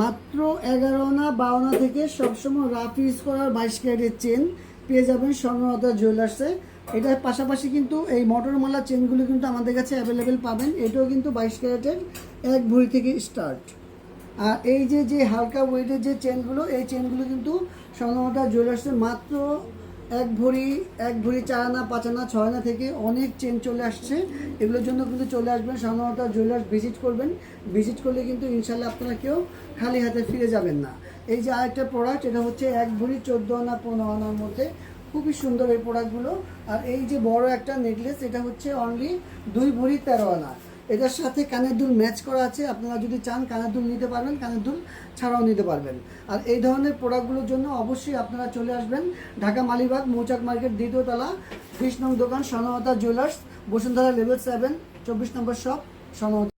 মাত্র 11 না 12 থেকে সবসময় রাফ ইউজ করার 22 ক্যারেটের চেন পেয়ে যাবেন স্বর্ণলতা জুয়েলার্সে। এটার পাশাপাশি কিন্তু এই মটরমালা চেনগুলো কিন্তু আমাদের কাছে অ্যাভেলেবেল পাবেন। এটাও কিন্তু 22 ক্যারেটের, 1 ভরি থেকে স্টার্ট। আর এই যে যে হালকা ওয়েটের যে চেনগুলো, এই চেনগুলো কিন্তু স্বর্ণলতা জুয়েলার্সে মাত্র 1 ভরি, 1 ভরি 4 আনা 5 আনা 6 আনা থেকে অনেক চেন চলে আসছে। এগুলোর জন্য কিন্তু চলে আসবেন স্বর্ণলতা জুয়েলার্স, ভিজিট করবেন। ভিজিট করলে কিন্তু ইনশাল্লাহ আপনারা কেউ খালি হাতে ফিরে যাবেন না। এই যে আরেকটা প্রোডাক্ট, এটা হচ্ছে 1 ভরি 14 আনা 15 আনার মধ্যে, খুবই সুন্দর এই প্রোডাক্টগুলো। আর এই যে বড় একটা নেকলেস, এটা হচ্ছে অনলি 2 ভরি 13 আনা। এটার সাথে কানের দুল ম্যাচ করা আছে, আপনারা যদি চান কানের দুল নিতে পারবেন, কানের দুল ছাড়াও নিতে পারবেন। আর এই ধরনের প্রোডাক্টগুলোর জন্য অবশ্যই আপনারা চলে আসবেন ঢাকা মালিবাগ মৌচাক মার্কেট 2য় তলা 20 নং দোকান স্বর্ণলতা জুয়েলার্স, বসুন্ধরা লেভেল 7, 24 নম্বর শপ স্বর্ণলতা।